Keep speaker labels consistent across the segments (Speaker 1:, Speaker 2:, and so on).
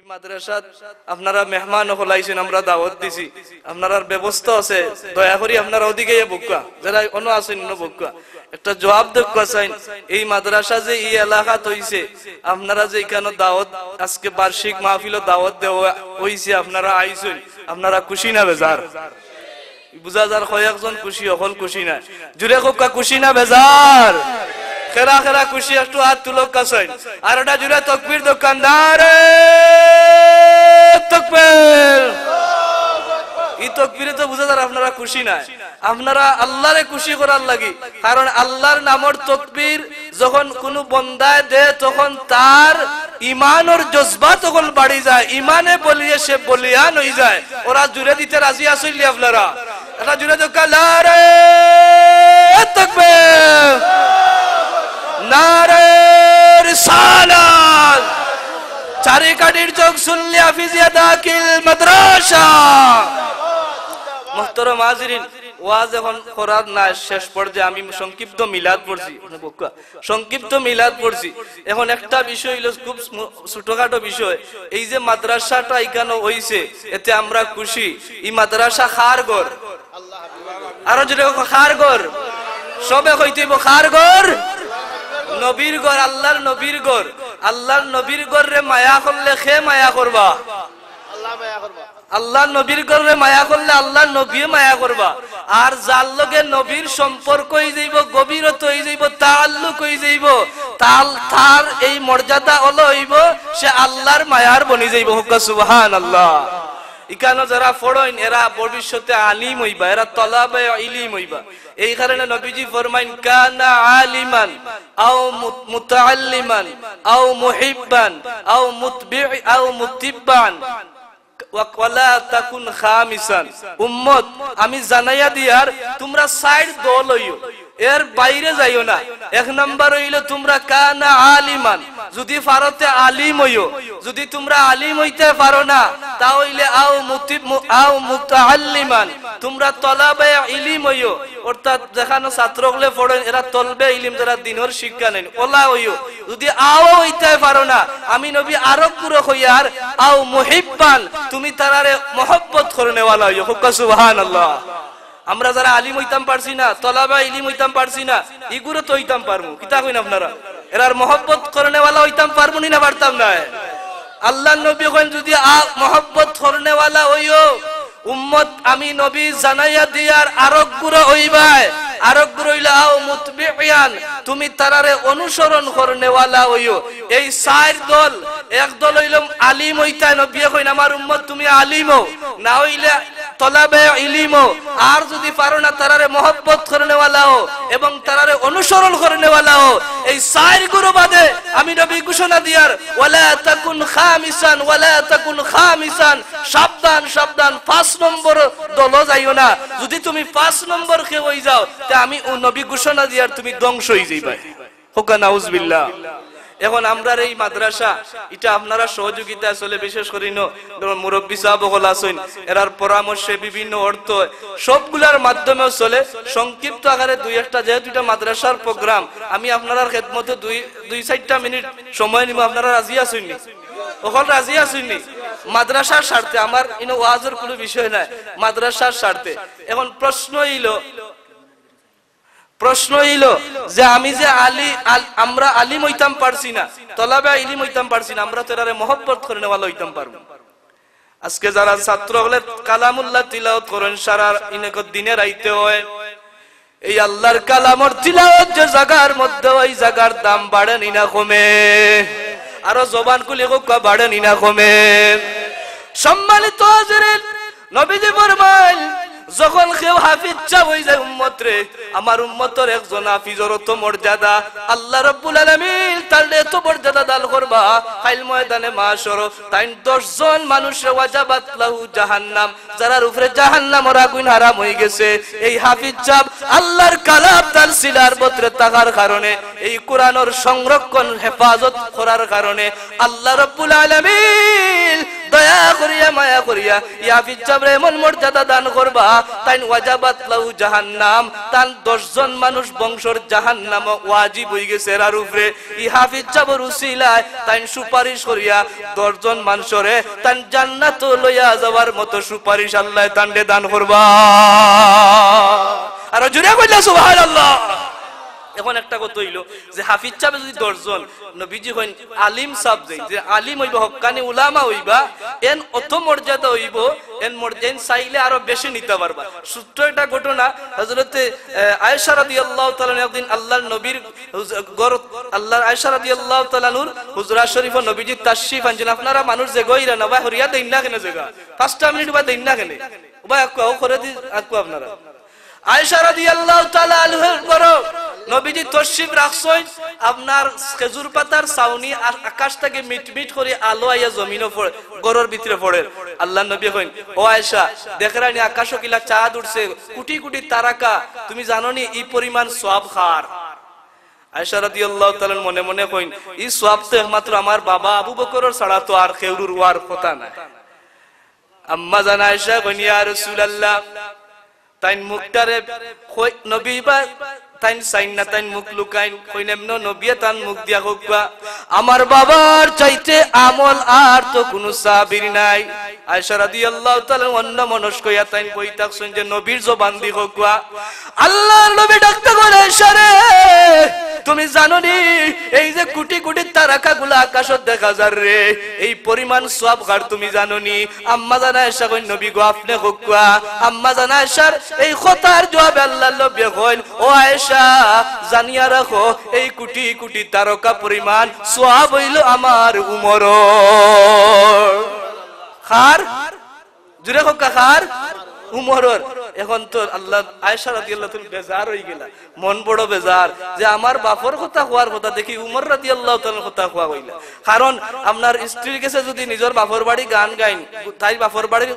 Speaker 1: মাদ্রাসাত আপনারা মেহমান হলাইছেন, আমরা দাওয়াত দিছি, আপনার ব্যবস্থা আছে, দয়া করি আপনারা ওদিকে বুকা যারা অন্য আছেন বুকা একটা জবাব দেখা চাই। এই মাদ্রাসা যে এই এলাকাত হইছে, আপনারা যে এখানে দাওয়াত আজকে বার্ষিক মাহফিল দাওয়াত দেওয়া হইছে, আপনারা আইছেন, আপনারা খুশি না বেজার? বুঝা যার কয়েকজন খুশি, অকল খুশি না, জুড়ে কোকা খুশি না বেজার? খেরা খেরা খুশি একটু হাত তুলক কাছেন, আর ওটা জুড়ে তকবীর দোকানদার তকবীর। এই তকবীরে তো বুঝা যায় আপনারা খুশি না, আপনারা আল্লাহরে খুশি করার লাগি। কারণ আল্লাহর নামের তকবীর যখন কোন বন্দায় দে, তখন তার ইমানের জজবা তখন বাড়ি যায়, ইমানে বলিয়ে সে বলিয়ান হয়ে যায়। ওরা জুড়ে দিতে রাজি আসইলি আপনারা? এটা জুড়ে দোকানদার তকবীর, নারে রিসালাত, চারি কাঠির চোখ শুনলে হাফিজিয়া দাখিল মাদ্রাসা। মুহতারাম হাজিরিন, ওয়াজ এখন করার না, শেষ পর্যায়ে আমি সংক্ষিপ্ত মিলাদ পড়ছি, সংক্ষিপ্ত মিলাদ পড়ছি। এখন একটা বিষয় হইল, খুব ছোটখাটো বিষয়, এই যে মাদ্রাসাটা এখানে হইছে, এতে আমরা খুশি। এই মাদ্রাসা খার ঘর, আরো যদি খার ঘর, সবে কইতেইব খার ঘর, নবীর ঘর, আল্লাহর নবীর ঘর। আল্লাহর নবীর ঘর রে মায়া করলে খে মায়া করবা? আল্লাহ মায়া করবা। আল্লাহর নবীর ঘর রে মায়া করলে আল্লাহর নবী মায়া করবা। আর যার লগে নবীর সম্পর্ক হয়ে যাইব, গভীরতা হয়ে যাইব, তাআল্লুক হয়ে যাইব, তার এই মর্যাদা হলো হইব, সে আল্লাহর মায়ার বনি যাইব। হুক্কা সুবহানাল্লাহ। ইকানো যারা পড়েন এরা ভবিষ্যতে আলিম হইবা, এরা তলাবে ইলম হইবা। এই কারণে নবীজি ফরমাইন, কানা আলিমান আও মুতাআল্লিমান আও মুহিব্বান আও মুতবিউ আও মুতিব্বান ওয়ালা তাকুন খামিসান। উম্মত, আমি জানাইয়া দিয়ার তোমরা সাইড দল হইও, এর বাইরে যাইও না। এক নাম্বার হইল তোমরা কানা আলিমান, যদি পারতে আলিম হইও, যদি তোমরা আলিম হইতে পারো না তাহলে আও মুতাআল্লিমান, তোমরা তলাবে ইলম হইও, অর্থাৎ যেখানে ছাত্রগুলো পড়েন এরা তলবে ইলম, যারা দিনের শিক্ষা নেন ওলা হইও। যদি আও হইতে পারো না, আমি নবী আরো পুরো হইয়ার আও মুহিব্বান, তুমি তারারে মহব্বত করনেওয়ালা হইও। হুক্কা সুবহানাল্লাহ। আমরা যারা আলিম হইতাম পারছি না, তলাবা ইলিম হইতাম পারছি না, ইগুলো তো হইতাম পারমু, কিতা কইন আপনারা? এরার মহব্বত করনেওয়ালা হইতাম পারমু না পারতাম না? আল্লাহ নবী কইন, যদি মহব্বত করনেওয়ালা হইও উম্মত, আমি নবী জানাইয়া দিয়ার আরক গুলো হইবাই, আরক গুলো হইলা আও মুতবিয়ান, তুমি তারারে অনুসরণ করনেওয়ালা হইও। এই চার দল, এক দল হইল আলিম হইতা, নবী কইন আমার উম্মত তুমি আলিম হও, না হইলে তলাবে ইলম, আর যদি পারো না তারারে মহব্বত করনেওয়ালা হও এবং তারারে অনুসরণ করনেওয়ালা হও। এই চার গুরু বাদে আমি নবী ঘোষণা দিয়ার, ওয়ালা তাকুন খামিসান ওয়ালা তাকুন খামিসান, সাবধান সাবধান, 5 নম্বর দল যাইও না। যদি তুমি 5 নম্বর কে হই যাও, তে আমি ও নবী ঘোষণা দিয়ার তুমি ধ্বংস হই যাইবা। হুক্কা নাউজুবিল্লাহ। এখন আমরা এই মাদ্রাসা এটা আপনারা সহযোগিতা চলে, বিশেষ করে মুরব্বী সাহেব হল আছেন, এরার পরামর্শে বিভিন্ন অর্থ সবগুলার মাধ্যমে চলে। সংক্ষিপ্ত আকারে দুই একটা, যেহেতু এটা মাদ্রাসার প্রোগ্রাম, আমি আপনার খেদমতে 2-4 মিনিট সময় নিব। আপনারা রাজি আছেননি? ওখানে রাজি আছেননি? মাদ্রাসার স্বার্থে, আমার ইনো ওয়াজের কোনো বিষয় নাই, মাদ্রাসার স্বার্থে। এখন প্রশ্ন হইল যে আমি যে আমরা আলিম হইতাম পারছি না, তলাবে ইলম হইতাম পারছি না, আমরা তো এরারে মহব্বত করে নেওয়ালা হইতাম পারবো। আজকে যারা ছাত্র হলে কালামুল্লাহ তিলাওয়াত করেন সারা দিনে রাইতে হয়, এই আল্লাহর কালামর তিলাওয়াত যে জায়গার মধ্যে, ওই জায়গার দাম বাড়ে নি না কমে? আরো জবান খুলে কোকা বাড়ে নি না কমে? সম্মানিত হাজিরিন, নবীজি ফরমাইল, যখন কেউ হাফিজ চাপ হয়ে যায় উম্মত রে, আমার উম্মতের একজন হাফিজের তো মর্যাদা আল্লাহ রাব্বুল আলামিন তার এত মর্যাদা দান করবা, কাল ময়দানে মাশর তাই 10 জন মানুষের ওয়াজাবাত লাহু জাহান্নাম, যারার উপরে জাহান্নামের আগুন হারাম হয়ে গেছে। এই হাফিজ চাপ আল্লাহর কালাম তার সিলার বত্রে থাকার কারণে, এই কোরআনের সংরক্ষণ হেফাজত করার কারণে আল্লাহ রাব্বুল আলামিন দয়া করিয়া মায়া করিয়া ইয়া হাফিজ সাহেবরে এমন মর্যাদা দান করবা তাই ওয়াজাবাত লাহু জাহান্নাম, তান 10 জন মানুষ বংশর জাহান্নাম ওয়াজিব হয়ে গেছে এর উপরে। ই হাফিজ সাহেবের উসিলায় তাই সুপারিশ করিয়া 10 জন মানুষরে তান জান্নাত লইয়া যাওয়ার মতো সুপারিশ আল্লাহ তান্ডে দান করবা। আর জুড়ে কইলা সুবহানাল্লাহ। এখন একটা কথা হইল যে হাফিজ সাহেব যদি 10 জন নবীজি কইন আলিম সাহেব যে আলিম হইবা হক্কানি উলামা হইবা এন অত মর্যাদা হইব, এন মর্যাদা চাইলে আরো বেশি নিতে পারবা। সূত্র একটা ঘটনা হযরতে আয়েশা রাদিয়াল্লাহু তাআলা একদিন আল্লাহর নবীর ঘর আল্লাহর আয়েশা রাদিয়াল্লাহু তাআলা নূর হুজরা শরীফ নবীজি তাশরীফ আনছেন। আপনারা মানুষ যে গইরা না ভাই হরিয়া দেন না কেন জায়গা 5 মিনিট বা দেন না কেন ভাই আকও করে দি আকও আপনারা আয়েশা রাদিয়াল্লাহু তাআলা আনহার ঘর নবীজি তশরিফ রাখছেন। আপনার খেজুর পাতার ছাউনি আর আকাশ থেকে মিটমিট করে আলো আইয়া জমিনও পড়ে ঘরের ভিতরে পড়ে। আল্লাহর নবী কইন ও আয়েশা দেখরানি আকাশও কিলা চাঁদ উঠছে কোটি কোটি তারকা, তুমি জানো নি এই পরিমাণ সওয়াব খার? আয়েশা রাদিয়াল্লাহু তাআলা মনে মনে কইন এই সওয়াব তো একমাত্র আমার বাবা আবু বকরের ছাড়া তো আর কেউর ওয়ার কথা না। আম্মা জান আয়েশা কইন ইয়া রাসূলুল্লাহ তাই মুখটারে কই নবী বা তাই সাইন না তাই মুখ লুকাইন কই নেমনো নবী তান মুখ দিয়া হোকবা আমার বাবার চাইতে আমল আর তো কোনো সাবির নাই। আয়েশা রাদিয়াল্লাহু তাআলা অন্য মনস্ক হইয়া তাই কইতাছেন যে নবীর জবান দি হোকবা। আল্লাহর নবী ডাকতে বলে আয়েশা রে তুমি জানো নি এই যে কোটি কোটি তারকাগুলো আকাশত দেখা যায় রে এই পরিমাণ সওয়াব গার তুমি জানো নি? আম্মা জান আয়েশা কই নবী গো আপনি হোকবা। আম্মা জান আয়েশার এই কথার জবাব আল্লাহর নবী কইন ও আয়েশা জানিয়া রাখো এই কোটি কোটি তারকা পরিমাণ সওয়াব হইল আমার উমর খার জুরে হোক খার উমরর। এখন তো আল্লাহ আয়েশা রাদিয়াল্লাহু তাআলা বেজার হই গেলা, মন বড় বেজার যে আমার বাপর কথা হওয়ার কথা দেখি উমর রাদিয়াল্লাহু তাআলার কথা হওয়া হইলা। কারণ আপনার স্ত্রীর কাছে যদি নিজের বাপর বাড়ি গান গাইন তাই বাপর বাড়ির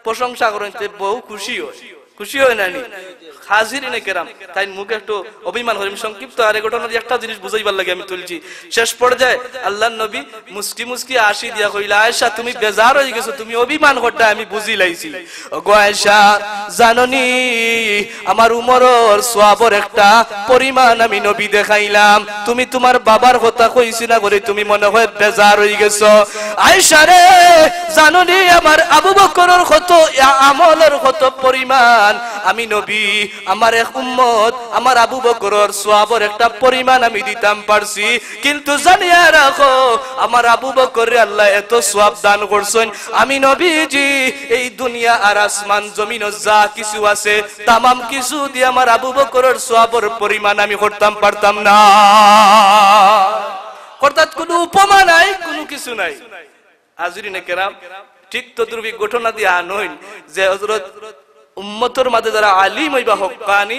Speaker 1: প্রশংসা করেন তে বহু খুশি হয়, খুশি হয় না নি হাজিরিনে কেরাম। তাই মুখে একটু অভিমান করি সংক্ষিপ্ত আর ঘটনা দিয়ে একটা জিনিস বুঝাইবার লাগে আমি তুলছি। শেষ পর্যায়ে আল্লাহর নবী মুস্কি মুস্কি হাসি দিয়া কইলা আয়েশা তুমি বেজার হয়ে গেছো, তুমি অভিমান করতে আমি বুঝি লাইছি। ওগো আয়েশা জাননি আমার উমরের সওয়াবের একটা পরিমাণ আমি নবী দেখাইলাম, তুমি তোমার বাবার কথা কইছি না করে তুমি মনে হয় বেজার হয়ে গেছো। আয়েশা রে জাননি আমার আবু বকরের কত আমলের কত পরিমাণ আমি নবী আমার এক উম্মত আমার আবু বকরের সওয়াবের একটা পরিমাণ আমি দিতাম পারছি, কিন্তু জানিয়া রাখো আমার আবু বকর আল্লাহ এত সওয়াব দান করছেন আমি নবীজি এই দুনিয়া আর আসমান জমিন যা কিছু আছে তামাম কিছু দিয়ে আমার আবু বকরের সওয়াবের পরিমাণ আমি করতাম পারতাম না। অর্থাৎ কোনো উপমা নাই, কোনো কিছু নাই। হাজিরিনে কেরাম ঠিক তদ্রুপী ঘটনা দিয়ে আনইন যে হযরত উম্মতের মাঝে যারা আলিম হইবা হক্কানি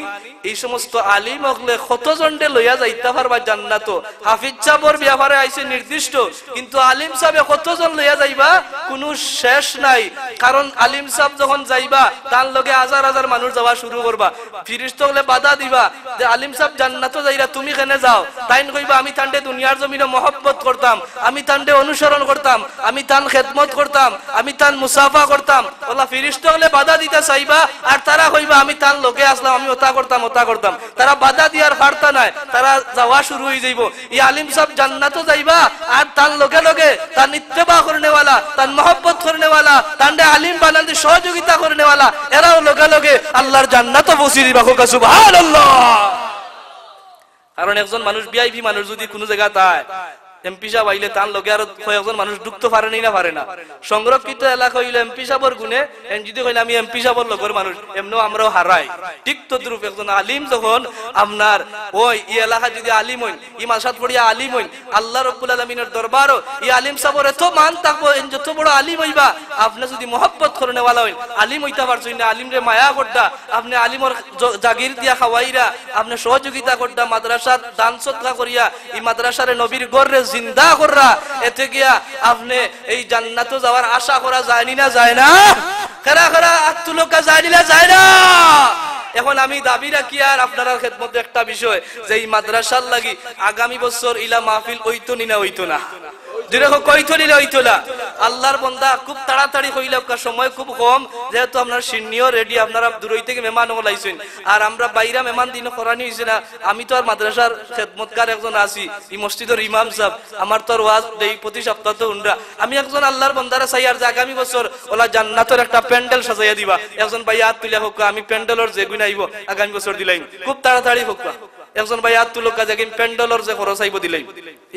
Speaker 1: এই সমস্ত আলিম হকলে কতজনকে লইয়া যাইতে পারবা জান্নাত। হাফিজ সাহেবের ব্যাপারে আইছে নির্দিষ্ট, কিন্তু আলিম সাহেব কতজন লইয়া যাইবা কোনো শেষ নাই। কারণ আলিম সাহেব যখন যাইবা তার লগে হাজার হাজার মানুষ যাওয়া শুরু করবা, ফিরিস্তা হলে বাধা দিবা যে আলিম সাহেব জান্নাত যাইরা তুমি কেনে যাও? তাই কইবা আমি তান্ডে দুনিয়ার জমিনে মহব্বত করতাম, আমি তান্ডে অনুসরণ করতাম, আমি তান খেদমত করতাম, আমি তান মুসাফা করতাম। আল্লাহ ফিরিস্তা হলে বাধা দিতে চাইবা আর তারা কইবা আমি তার লোকে আসলাম, আমি ওটা করতাম ওটা করতাম। তারা বাধা দিয়ার পারতা নাই, তারা যাওয়া শুরু হয়ে যাইব। এই আলিম সাহেব জান্নাতও যাইবা আর তার লগে লগে তার ইত্তেবা করনেওয়ালা, তার মহব্বত করনেওয়ালা, তান্ডে আলিম বানাতে সহযোগিতা করনেওয়ালা এরাও লগে লগে আল্লাহর জান্নাতও পৌঁছে দিবা। সুবহানাল্লাহ। কারণ একজন মানুষ ভিআইপি মানুষ যদি কোনো জায়গা তাই এমপি সাহেব আইলে তার লগে আর কয়েকজন মানুষ ঢুকতে পারে না পারে না। সংরক্ষিত এলাকা হইলে এমপি সাহেবের গুণে যদি কইলে আমি এমপি সাহেবের লগের মানুষ এমনও আমরাও হারাই। ঠিক তদ্রুপ একজন আলিম যখন আপনার ওই এলাকা যদি আলিম হইন ই মাসাদ পড়িয়া আলিম হইন আল্লাহ রাব্বুল আলামিনের দরবারও এই আলিম সাহেবের এত মান থাকবো যত বড় আলিম হইবা আপনি যদি মহব্বত করনেওয়ালা হইন আলিম হইতে পারছেন না, আলিম রে মায়া করতা, আপনি আলিমর জাগির দিয়া খাওয়াইরা, আপনি সহযোগিতা করতা, মাদ্রাসা দান সদকা করিয়া এই মাদ্রাসারে নবীর গড়রে জিন্দা কররা, এতে গিয়া আপনি এই জান্নাতে যাওয়ার আশা করা যায় না যায় না? কারা কারা আত্মলোকা যায় না যায় না? এখন আমি দাবি রাখি আর আপনারা খেদমতে একটা বিষয় যে এই মাদ্রাসার লাগি আগামী বছর ইলা মাহফিল হইতো নি না হইতো না, যেরকম কইতো নিলে হইতো না। আল্লাহর বান্দা খুব তাড়াতাড়ি হইল, সময় খুব কম, যেহেতু আপনার সিনিয়র রেডি, আপনারা দূরই থেকে মেহমান হলাইছেন আর আমরা বাইরা মেহমান দিন করানি হয়েছে না। আমি তো আর মাদ্রাসার খেদমতকার একজন আছি, এই মসজিদের ইমাম সাহেব, আমার তো আর ওয়াজ দেই প্রতি সপ্তাহ তো উনরা। আমি একজন আল্লাহর বান্দারা চাই আর যে আগামী বছর ওলা জান্নাতের একটা প্যান্ডেল সাজাইয়া দিবা, একজন ভাই হাত তুলে হোক আমি প্যান্ডেলের যে গুণ আইব আগামী বছর দিলাইম, খুব তাড়াতাড়ি হোক। একজন ভাই হাত তুলো কাজে প্যান্ডেলের যে খরচ আইব দিলাইম,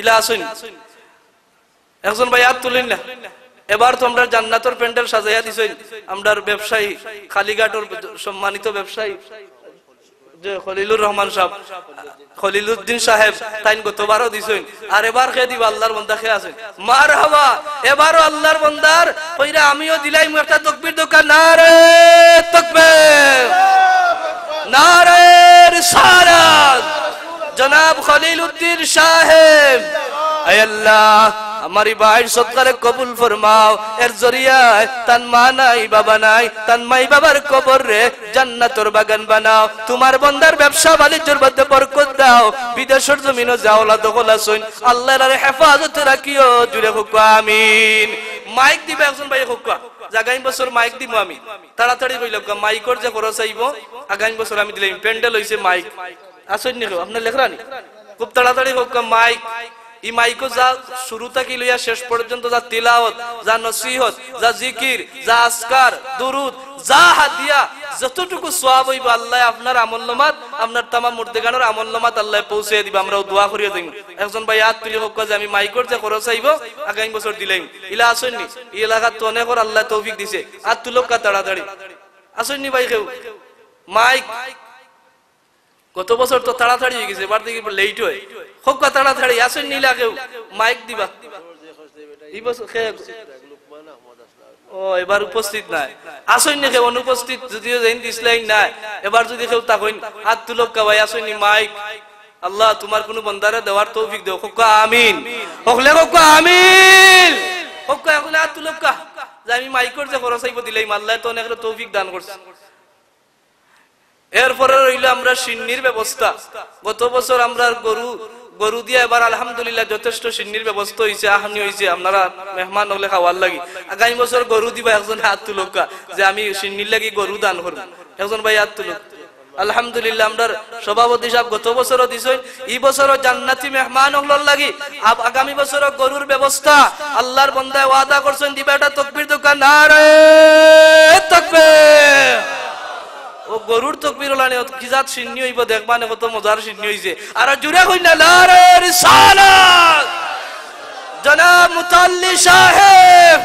Speaker 1: ইলা আসুন একজন ভাই হাত তুলেন না। এবার তো আমরা জান্নাতের প্যান্ডেল সাজাইয়া দিছেন, আমরার ব্যবসায়ী খালিঘাটের সম্মানিত ব্যবসায়ী যে খলিলুর রহমান সাহেব, খলিলুদ্দিন সাহেব, তাই গতবারও দিছেন আর এবার খেয়ে দিব আল্লাহর বান্দা খেয়ে আছেন। মারহাবা, এবারও আল্লাহর বান্দার কইরা আমিও দিলাইম একটা তাকবীর দোকান, নারে তাকবীর, নারে রিসালাত, জনাব খলিলুদ্দিন সাহেব। আয় আল্লাহ আমার ভাইয়ের সৎকারে কবুল ফরমাও, এর জরিয়ায় তান মা নাই বাবা নাই, তান মাই বাবার কবর রে জান্নাতের বাগান বানাও, তোমার বান্দার ব্যবসা বাণিজ্যের মধ্যে বরকত দাও, বিদেশের জমিনে যাওলা দখল আসুন, আল্লাহর হেফাজত রাখিও, জুড়ে হোক আমিন। মাইক দিবে একজন ভাই হোক, আগামী বছর মাইক দিব আমি, তাড়াতাড়ি কইল মাইকর যে খরচ আইব আগামী বছর আমি দিলাম, প্যান্ডেল হইছে মাইক আসুন নি আপনার লেখরানি, খুব তাড়াতাড়ি হোক মাইক। এই মাইকো যা শুরু থেকে লইয়া শেষ পর্যন্ত যা তিলাওয়াত, যা নসিহত, যা জিকির, যা আসকার, দুরুদ, যা হাদিয়া, যতটুকু সওয়াব হইব আল্লাহ আপনার আমলনামাত, আপনার তামাম মুর্দেগানের আমলনামাত আল্লাহ পৌঁছে দিবা, আমরাও দোয়া করিয়া দিই। একজন ভাই হাত তুলে হোক যে আমি মাইকর যে খরচ আইব আগামী বছর দিলাম, ইলা আসেননি এই এলাকার তো অনেক আল্লাহ তৌফিক দিছে, হাত তুলক তাড়াতাড়ি আসেননি ভাই কেউ মাইক। গত বছর তো তাড়াতাড়ি হয়ে গেছে, এবার দেখি লেট হয়, হোক তাড়াতাড়ি আসেন নিলা কেউ মাইক দিবা। ও এবার উপস্থিত নাই, আসেন নি কেউ অনুপস্থিত, যদিও দিসলাই নাই, এবার যদি কেউ তাকইন হাত তুলক ভাই আসেন নি মাইক। আল্লাহ তোমার কোন বন্দারে দেওয়ার তৌফিক দেও, হোক আমিন, হকলে হোক আমিন, হোক এখন হাত তুলক যে আমি মাইকর যে খরচ আইব দিলাম, আল্লাহ তো অনেক তৌফিক দান করছে। এরপরে রইল আমরা সিন্নির ব্যবস্থা, গত বছর আমরা গরু দিয়ে এবার আলহামদুলিল্লাহ যথেষ্ট সিন্নির ব্যবস্থা হয়েছে, আহানি হয়েছে, আপনারা মেহমান হলে খাওয়ার লাগি। আগামী বছর গরু দিবা, একজন হাত তুলক যে আমি সিন্নির লাগি গরু দান করব, একজন ভাই হাত তুলক। আলহামদুলিল্লাহ আমরা সভাপতি সাহেব গত বছরও দিছেন, এই বছরও জান্নাতি মেহমান হলর লাগি আগামী বছরও গরুর ব্যবস্থা আল্লাহর বান্দায় ওয়াদা করছেন দিবা, এটা তাকবীর দোকান, নারে তাকবীর। ও গরুর তাকবীর হলানি কি জাত সিন্নি হইব দেখবানে, কত মজার সিন্নি হইছে। আর জুড়ে কই না নারে রিসালাত, জনাব মুতাল্লি সাহেব।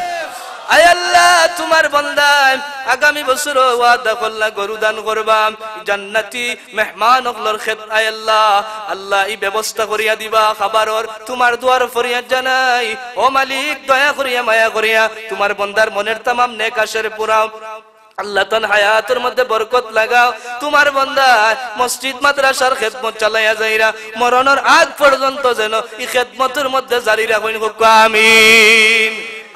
Speaker 1: আয় আল্লাহ তোমার বান্দা আগামী বছর ওয়াদা করলা গরু দান করবা, জান্নাতি মেহমান হকলর খেত, আয় আল্লাহ আল্লাহ এই ব্যবস্থা করিয়া দিবা খাবারর, তোমার দুয়ার ফরিয়াদ জানাই, ও মালিক দয়া করিয়া মায়া করিয়া তোমার বান্দার মনের তামাম নেক আশার পুরাও, আল্লাহ তান হায়াতের মধ্যে বরকত লাগাও, তোমার বান্দা মসজিদ মাদ্রাসার খেদমত চালাইয়া যাইরা মরণের আগ পর্যন্ত যেন এই খেদমতের মধ্যে জারি রাখুন, হোক আমিন।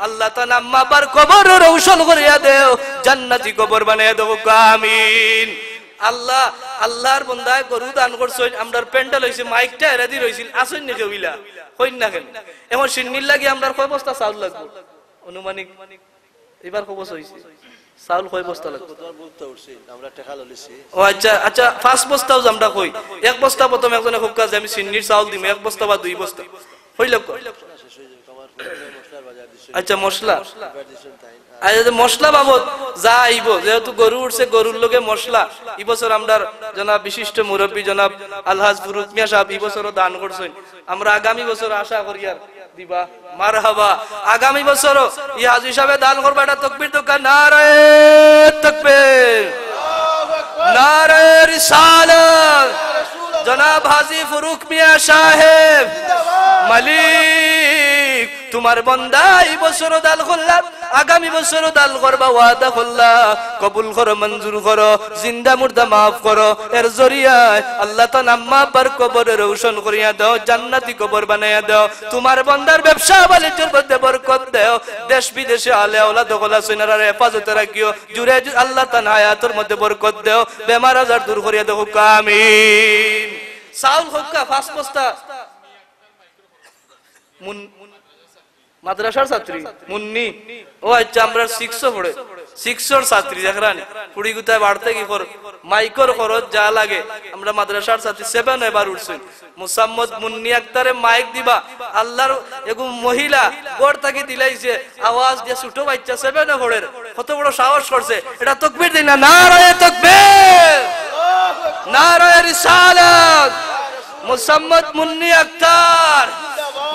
Speaker 1: আল্লাহ তাআলা আম্মা বার কবর রৌশন করিয়া দেও, জান্নাতি কবর বানাইয়া দেও, হোক আমিন। আল্লাহ আল্লাহর বান্দায় গরু দান করছেন, আমরার প্যান্ডেল হইছে, মাইকটা রেডি রইছিল, আসেন নি কেউইলা কইন না কেন? এখন সিন্নির লাগি আমরার কয় বস্তা চাউল লাগবে অনুমানিক? এবার কয় বস্তা হইছে চাউল? কয় বস্তা লাগবে? আমরা টাকা লইছি। ও আচ্ছা আচ্ছা, 5 বস্তাও আমরা কই, এক বস্তা প্রথম একজনে খুব কাজে আমি সিন্নির চাউল দিম, এক বস্তা বা 2 বস্তা হইল। আচ্ছা মশলা, আচ্ছা মশলা বাবদ যা আইব, যেহেতু গরু উঠছে গরুর লগে মশলা এই বছর আমরা জনাব বিশিষ্ট মুরব্বী জনাব আলহাজ ফুরুক মিয়া সাহেব এই বছরও দান করছেন, আমরা আগামী বছর আশা করি আর দিবা। মারহাবা, আগামী বছরও এই হাজী সাহেব দান করবা, এটা তাকবীর দোকান, নারে তাকবীর, নারে রিসালাত, জনাব হাজী ফুরুক মিয়া সাহেব মালিক তোমার বান্দা এই বছরও দান করলা, আগামী বছরও দান করবা, ওয়াদা করলা, কবুল করো, মঞ্জুর করো, জিন্দা মুর্দা মাফ করো, এর জরিয়ায় আল্লাহ তাআলা আম্মা বার কবর রৌশন করিয়া দাও, জান্নাতি কবর বানাইয়া দাও, তোমার বান্দার ব্যবসা বাণিজ্যের মধ্যে বরকত দেও দেশ বিদেশে আলে আওলাদ দখলা সৈনারা হেফাজতে রাখিও জুড়ে আল্লাহ তাআলা হায়াতের মধ্যে বরকত দেও বেমার আজার দূর করিয়া দেও আমিন সাউল হক্কা ফাস বস্তা মাদ্রাসার ছাত্রী মুন্নি ও আচ্ছা আমরা 600 পড়ে 600 ছাত্রী দেখরান কুড়ি গুতায় বাড়তে কি কর মাইকর খরচ যা লাগে আমরা মাদ্রাসার ছাত্রী 7 এবার উঠছি মুসাম্মদ মুন্নি আক্তারে মাইক দিবা আল্লাহর এগু মহিলা গোড় থেকে দিলাইছে আওয়াজ দিয়ে ছোট বাচ্চা 7 পড়ের কত বড় সাহস করছে এটা তাকবীর দিন না নারায়ে তাকবীর নারায়ে রিসালাত মুসাম্মদ মুন্নি আক্তার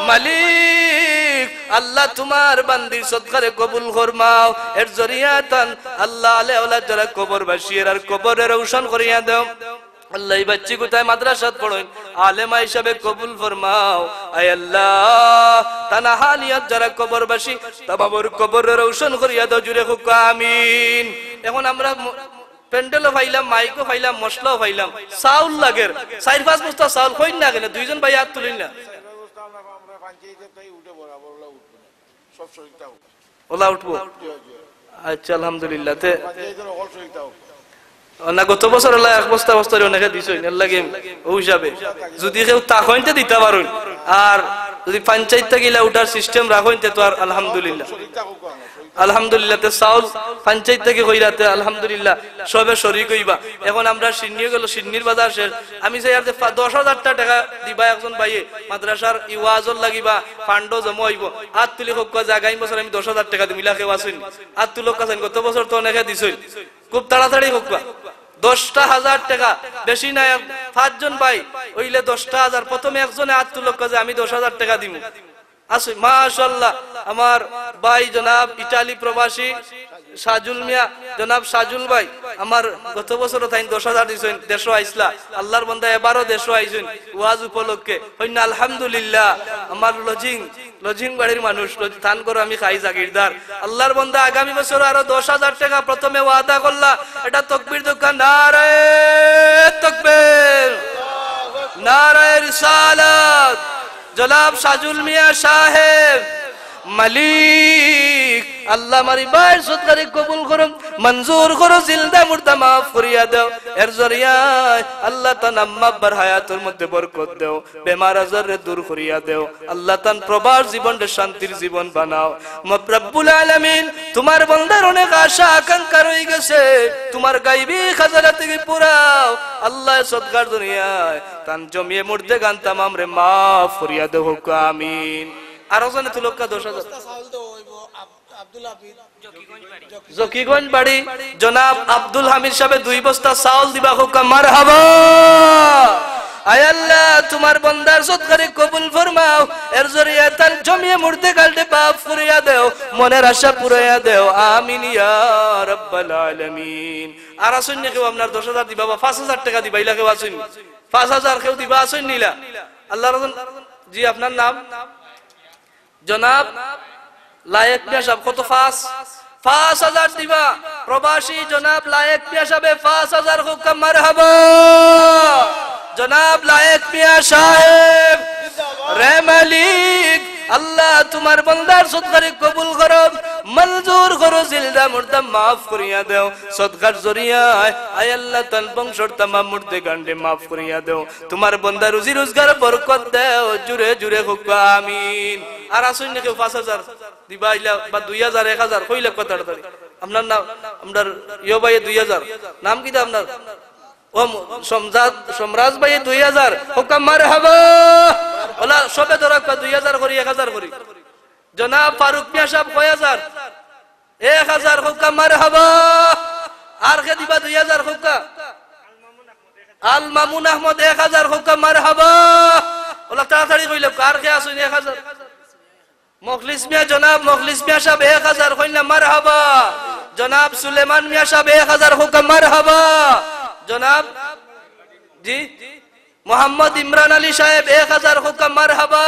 Speaker 1: মালিক আল্লাহ তোমার বান্দির সদকারে কবুল ফরমাও এর জরিয়াতান আল্লাহ আলে আওলাদ যারা কবরবাসী আর কবরে রওশন করিয়া দাও আল্লাহ এই বাচ্চি কোথায় মাদ্রাসাত পড়েন আলেমা হিসাবে কবুল ফরমাও আয় আল্লাহ তানাহানিয়াত যারা কবরবাসী তাবাবর কবরে রওশন করিয়া দাও জুরে হোক আমিন এখন আমরা পেন্ডেলও পাইলাম মাইকও পাইলাম মশলাও পাইলাম চাউল লাগের 4-5 বস্তা চাউল কইন না কেন দুইজন ভাই হাত তুলিন না ওলা উঠবো আচ্ছা আলহামদুলিল্লাহ তে না গত বছর আল্লাহ এক বস্তা বস্তারে অনেকে দিছই লাগে ও হিসাবে যদি কেউ তাকইতে দিতে পারুন আর যদি পঞ্চায়েত থেকে উঠার সিস্টেম রাখইতে তো আর আলহামদুলিল্লাহ আলহামদুলিল্লাহ তে চাউল পঞ্চায়েত থেকে কইরাতে আলহামদুলিল্লাহ সবে শরীক হইবা এখন আমরা সিন্নিয়ে গেল সিন্নির বাজার শেষ আমি চাই আর 10,000 টাকা দিবা একজন ভাইয়ে মাদ্রাসার ইওয়াজর লাগিবা ফান্ড জমা হইব হাত তুলি হোক জায়গায় বছর আমি 10,000 টাকা দিমিলা কেউ আসুন হাত তুলো কাছেন গত বছর তো অনেকে দিছই খুব তাড়াতাড়ি হোক 10,000 টাকা বেশি নাই 5 জন ভাই হইলে 10,000 প্রথমে একজনে হাত তুলো কাজে আমি 10,000 টাকা দিমু আসুন মাশাআল্লাহ আমার ভাই জনাব ইতালি প্রবাসী সাজুল মিয়া জনাব সাজুল ভাই আমার গত বছর তাই 10,000 দিছেন দেশও আইসলা আল্লাহর বান্দা এবারও দেশও আইছেন ওয়াজ উপলক্ষে হইনা আলহামদুলিল্লাহ আমার লজিং বাড়ির মানুষ দান করে আমি খাই জাগিরদার আল্লাহর বান্দা আগামী বছর আরো 10,000 টাকা প্রথমে ওয়াদা করলা এটা তাকবীর দোকান নারায়ে তাকবীর নারায়ে রিসালাত জনাব সাজুল মিয়া সাহেব মালিক আল্লাহ মারি বাইর সদকারে কবুল করুন মঞ্জুর করো জিলদা মুর্দা মাফ করিয়া দাও এর জরিয়ায় আল্লাহ তাআলা আম্মাবার হায়াতের মধ্যে বরকত দাও বেমার আজারে দূর করিয়া দাও আল্লাহ তাআলা প্রবাস জীবনটা শান্তির জীবন বানাও রব্বুল আলামিন তোমার বান্দার অনেক আশা আকাঙ্ক্ষা রয়ে গেছে তোমার গায়বী খাজানা থেকে পুরাও আল্লাহ সদকার দুনিয়ায় তান জমিয়ে মুর্দে গান তামাম রে মাফ করিয়া দাও আমিন আর ওজনে তুলকা 10,000 জকিগঞ্জ বাড়ি জনাব আব্দুল হামিদ সাহেব 2 বস্তা চাউল দিবা হুকুম মারহাবা আয় আল্লাহ তোমার বান্দার সদকারে কবুল ফরমাও এর জরিয়ায় তার জমিয়ে মুর্দে গালতে বাপ ফুরিয়া দাও মনের আশা পুরাইয়া দাও আমিন ইয়া রাব্বাল আলামিন আর আসুন কেউ আপনার 10,000 দিবা বা 5,000 টাকা দিবা ইলা কেউ আসুন 5,000 কেউ দিবা আসুন নিলা আল্লাহর রাসূল জি আপনার নাম জনাব লায়েক মিয়া সাহেব কত 5,000 দিবা প্রবাসী জনাব লায়েক মিয়া সাহেব 5,000 হুকুম মারহাবা জনাব লায়েক মিয়া সাহেব রে মালিক আল্লাহ তোমার বান্দার সদকারে কবুল করো মঞ্জুর করো জিলদা মুর্দা মাফ করিয়া দাও সদকার জরিয়ায় আয় আল্লাহ তাল বংশর तमाम মুর্দে গান্ডে মাফ করিয়া দাও তোমার বান্দার রুজি রোজগার বরকত দাও জুরে জুরে হোক আমিন আর আসুন না কেউ 5,000 দিবা ইলা বা 2,000 1,000 কইলে কত তাড়াতাড়ি আপনার নাম আমরার ইয়ো ভাই 2,000 নাম কি আপনার ও সম্রাজ ভাই 2,000 হুকুম মারহাবা ওলা সবে ধরা 2,000 করি 1,000 করি জনাব ফারুক মিয়া সাহেব 1,000 হুকুম মারহাবা আর কে দিবা 2,000 হুকুম আল মামুন আহমদ 1,000 হুকুম মারহাবা ওলা তাড়াতাড়ি কইলে আর কে আসুন 1,000 মুখলিস মিয়া জনাব মুখলিস মিয়া সাহেব 1,000 কইনা মারহাবা জনাব সুলেমান মিয়া সাহেব 1,000 হুকুম মারহাবা জনাব জি মোহাম্মদ ইমরান আলী সাহেব 1,000 হুকুম মারহাবা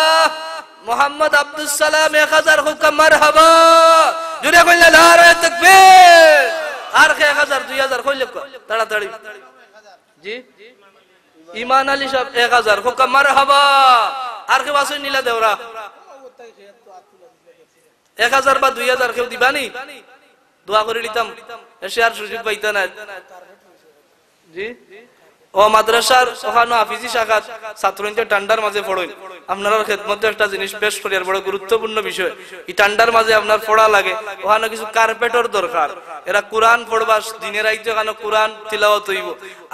Speaker 1: মোহাম্মদ আব্দুল সালাম 1,000 হুকুম মারহাবা জুরে কইলা নারায়ে তাকবীর আর কে 1,000 2,000 কইলে তাড়াতাড়ি জি ইমান আলী সাহেব 1,000 হুকুম মারহাবা আর কে বাসুই নিলা দেওরা 1000 বা 2000 কেউ দিবানি? দোয়া করে নিতাম, এসে আর সুযোগ পাইতা না। জি ও মাদ্রাসার ওখানে হাফিজি শাখাত ছাত্রদের ঠান্ডার মাঝে পড়েন, আপনারা খেদমতে একটা জিনিস পেশ করি, আর বড় গুরুত্বপূর্ণ বিষয়। এই ঠান্ডার মাঝে আপনার পড়া লাগে, ওখানে কিছু কার্পেটর দরকার। এরা কোরআন পড়বা, দিনের আইতে ওখানে কোরআন তিলাওয়াত হইব।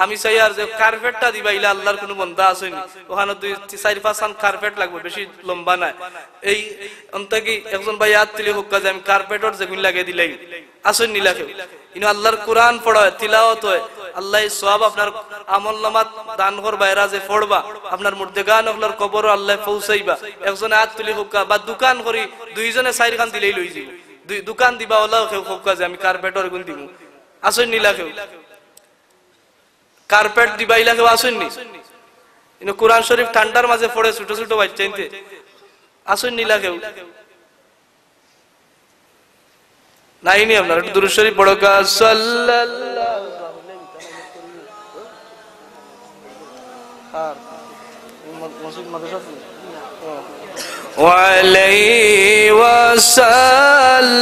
Speaker 1: আমি চাই আর যে কার্পেটটা দিবা, ইলা আল্লাহর কোনো বন্ধা আসেনি, ওখানে 2-4-5 খান কার্পেট লাগবে, বেশি লম্বা নাই। এই অন্তকি একজন ভাই হাত তুলে হুক্কা যে আমি কার্পেটর যেগুলো লাগিয়ে দিলাই আসেন নি লাগে, কিন্তু আল্লাহর কোরআন পড়া হয়, তিলাওয়াত হয়, আল্লাহ সওয়াব আপনার আমলনামাত দান করবা। এরা যে পড়বা আপনার মুর্দেগান আপনার কবর আল্লাহ পৌঁছাইবা। একজনে হাত তুলি হুক্কা বা দোকান করি, 2জনে 4 খান দিলেই লই যাব। দোকান দিবা ওলা কেউ হুক্কা যে আমি কার্পেটর গুণ দিব, আসেন নি লাগে কার্পেট দিবা ইলা কেউ আসেন নি? কিন্তু কোরআন শরীফ ঠান্ডার মাঝে পড়ে ছোট ছোট বাচ্চাইতে আসেন নি লাগে নাইনি। আপনার একটু দুরূদ শরীফ পড়ো কা সাল্লাল্লাহু আলাইহি ওয়াসাল্লাম।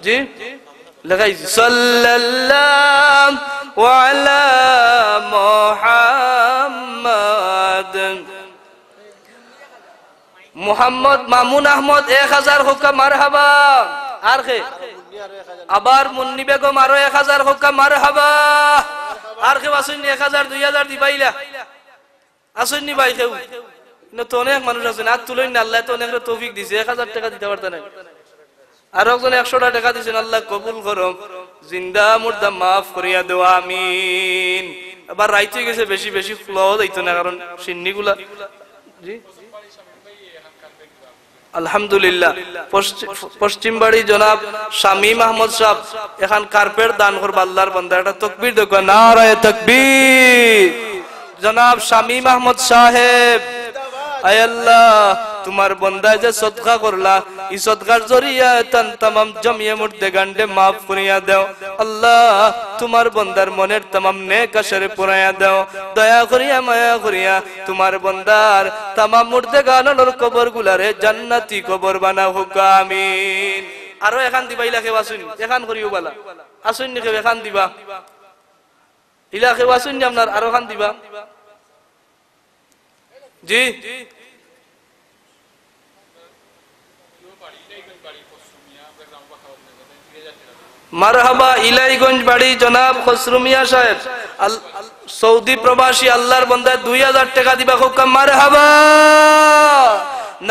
Speaker 1: জি লাগাই সাল্লাল্লাহু আলা মুহাম্মদ। মুহাম্মদ মামুন আহমদ 1000 হুক্কা মারহাবা। আর কে আবার মুন্নি বেগম আরো 1000 হুক্কা মারহাবা। আর কেউ আসেননি? 1000-2000 দিবাইলা আসেননি ভাই কেউ? তো অনেক মানুষ আছেন আর তুলেন না, আল্লাহ তো অনেক তৌফিক দিছে, 1000 টাকা দিতে পারতেন। আর একজন 100টা টাকা দিয়েছেন, আল্লাহ কবুল করো, জিন্দা মুর্দা মাফ করিয়া দেও আমিন। আবার রাইতে গেছে বেশি বেশি ফ্লো দিত না, কারণ সিন্নিগুলা। জি আলহামদুলিল্লাহ। পশ্চিম বাড়ি জনাব শামীম আহমদ সাহেব এখন কার্পেট দান করবে আল্লাহর বান্দা। একটা তাকবীর দেখো, নারায়ে তাকবীর। জনাব শামীম আহমদ সাহেব, আয় আল্লাহ তোমার বান্দা যে সদকা করলা, এই সদকার জরিয়া तमाम জমিয়ে মুর্দেগানকে maaf করিয়া দাও আল্লাহ। তোমার বান্দার মনের तमाम নেক আশারে পুরাইয়া দাও, দয়া করিয়া মায়া করিয়া তোমার বান্দার तमाम মুর্দেগানের কবরগুলারে জান্নাতি কবর বানাও হোক আমিন। আরো এখান দিবাইলা কে আসুন, এখান করিও বালা আসুন নি কে এখান দিবা ইলা কে আসুন নি আপনার আরো এখান দিবা। জি মারহাবা। ইলাইগঞ্জ বাড়ি জনাব খসরু মিয়া সাহেব, সৌদি প্রবাসী, আল্লাহর বান্দা 2000 টাকা দিবা খুব কম। মারহাবা,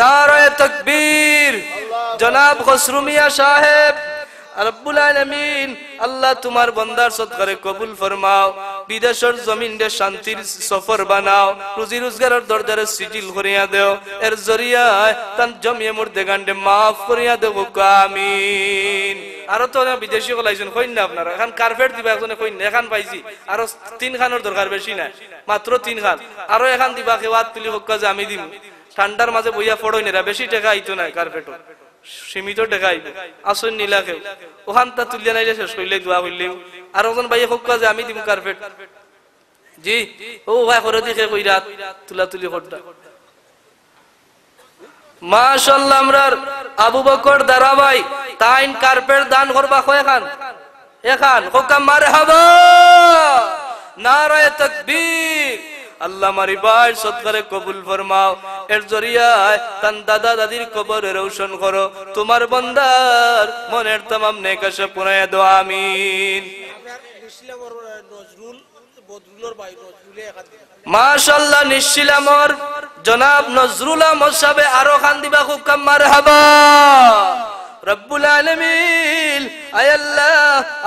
Speaker 1: নারায়ে তাকবীর। জনাব খসরু মিয়া সাহেব, রব্বুল আলামিন আল্লাহ তোমার বান্দার সদকারে কবুল ফরমাও, বিদেশের জমিনে শান্তির সফর বানাও, রুজি রোজগারের দরজারে সিজিল করিয়া দেও, এর জরিয়ায় তান জমিয়ে মুর্দেগানকে maaf করিয়া দেও আমিন। আরো তো বিদেশি কলাইছেন কইন না আপনারা, এখন কার্পেট দিবা একজনে কইন না, এখন পাইছি আরো 3 খানের দরকার, বেশি না মাত্র 3 খান। আরো এখন দিবা কে ওয়াত তুলি হোক যে আমি দিম। ঠান্ডার মাঝে বইয়া পড়ই না, বেশি টাকা আইতো না কার্পেটও, সীমিত টাকা আইব। আসুন নিলাকে ওখানটা তুলিয়া নাইলে শেষ কইলে দোয়া কইলে। আর একজন ভাই হোক যে আমি দিম কার্পেট। জি ও ভাই করে দিকে কইরা তুলা তুলি করটা। মাশাআল্লাহ, আমরার আবু বকর দারাবাই তাইন কার্পেট দান করবা কয়খান? এখান হোক মারহাবা, নারায়ে তাকবীর। আল্লাহ মারি ভাই সদকারে কবুল ফরমাও, এর জরিয়ায় তান দাদা দাদির কবরে রৌশন করো, তোমার বান্দার মনের तमाम নেক আশা পুরাইয়া দাও আমিন। মাশাআল্লাহ, নিশিলামর জনাব নজরুল আহমদ সাহেব আরো খান দিবা খুব কম। মারহাবা। রব্বুল আলামিন আয় আল্লাহ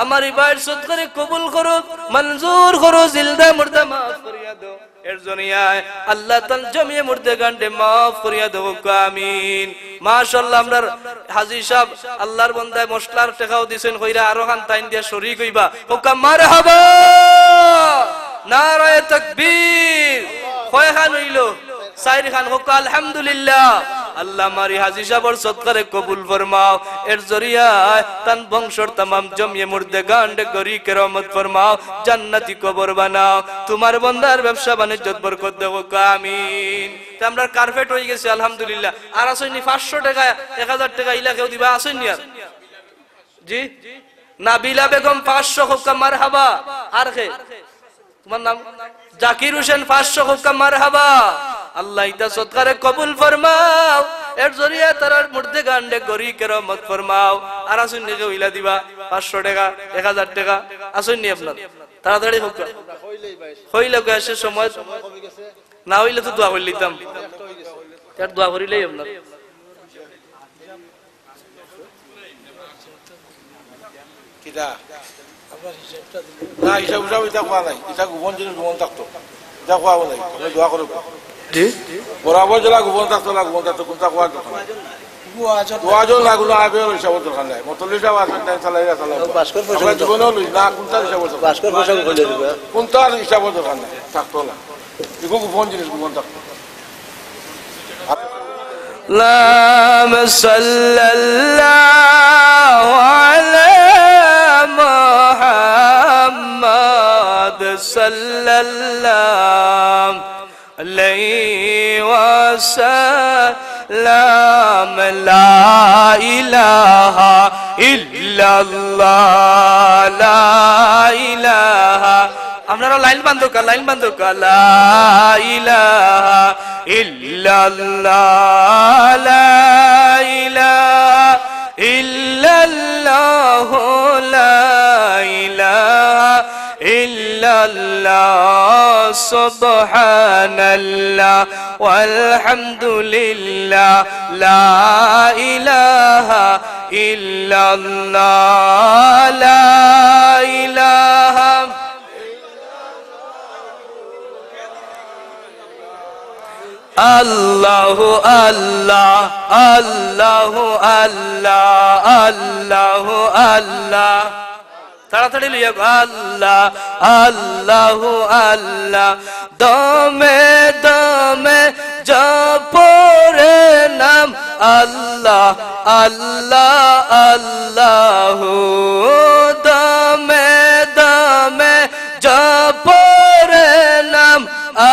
Speaker 1: আমার ইবাদত সদকারে কবুল করো, মঞ্জুর করো, জিলদা মুর্দা maaf করিয়া দাও, এর জনিয়ায় আল্লাহ তাল জমিয়ে মুর্দেগানকে maaf করিয়া দাও আমিন। মাশাআল্লাহ, আমরার হাজী সাহেব আল্লাহর বান্দায় মশলার টাকাও দিবেন কইরা আরো খান তাইন দিয়া শরীক হইবা হোক। মারহাবা, নারায়ে তাকবীর। কয় খান হইল? 4 খান হোক। আলহামদুলিল্লাহ। আল্লাহ মারি হাজী সাহেবের সৎকারে কবুল ফরমাও এর জরিয়ায় তান বংশর तमाम জমিয়ে মুর্দে গান্ডে গরি কেরামত ফরমাও জান্নাতি কবর বানাও তোমার বান্দার ব্যবসা বাণিজ্য বরকত দাও আমিন তে আমরা কার্পেট হয়ে গেছে আলহামদুলিল্লাহ আর আসেনি 500 টাকা 1000 টাকা ইলা কেউ দিবা আসেনি আর জি নাবিলা বেগম 500 হুক্কা মারহাবা আর কে তোমার নাম জাকির হোসেন 500 হুক্কা মারহাবা আল্লাহ ইতা সদকারে কবুল ফরমাও এর জরিয়ায় তারার মুর্দে গান্ডে গরি কেরামত ফরমাও আর আসুননি কেউ ইলা দিবা 500 টাকা 1000 টাকা আসুননি আপনার তাড়াতাড়ি হুক্কা হইলে গেছে সময় না হইলে তো দোয়া করে লিতাম তার দোয়া করিলেই আপনার
Speaker 2: কিদা আপনার হিসাবটা না হিসাব এটা কোয়া নাই এটা গোপন জিনিস গোপন থাকতো এটা কোয়া নাই তুমি দোয়া করো
Speaker 1: জি
Speaker 2: বরাবর জেলা গোপন থাকতো কোনটা কোয়া দোয়াজন লাগুলো আবে হিসাব দরকার নাই মতলি হিসাব আছে টাইম চালাই ভাস্কর পয়সা জীবনও লই না কোনটা হিসাব ভাস্কর পয়সা কইলে দিবা কোনটা হিসাব দরকার নাই থাকতো না এগো গোপন জিনিস গোপন থাকতো
Speaker 1: اللهم صل الله على محمد صلى الله عليه وسلم لا إله إلا الله لا إله আপনারা লাইন বন্ধ কর লা ইলাহা ইল্লাল্লাহ লা ইলাহা ইল্লাল্লাহ লা ইলাহা ইল্লাল্লাহ সুবহানাল্লাহ walhamdulillah লা ইলাহা ইল্লাল্লাহ লা ইলাহা আল্লাহ আল্লাহ আল্লাহ আল্লাহ আল্লাহ আল্লাহ তাড়াতাড়ি লিয়া আল্লাহ আল্লাহ আল্লাহ দমে দমে জপরে নাম আল্লাহ আল্লাহ আল্লাহ দমে দমে জপরে নাম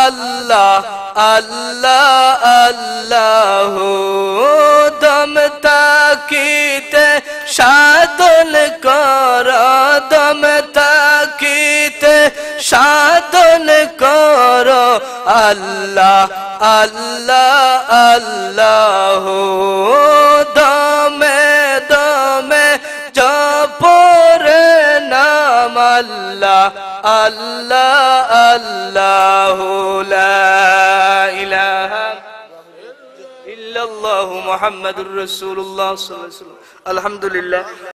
Speaker 1: আল্লাহ আল্লাহ আল্লাহ দম তাকিতে সাধন কর দম তাকিতে সাধন কর আল্লাহ আল্লাহ আল্লাহ দমে দমে জপরে নাম আল্লাহ আল্লাহ আল্লাহ লা ইলাহা ইল্লাল্লাহু মুহাম্মাদুর রাসূলুল্লাহ সাল্লাল্লাহু আলাইহি ওয়াসাল্লাম আলহামদুলিল্লাহ।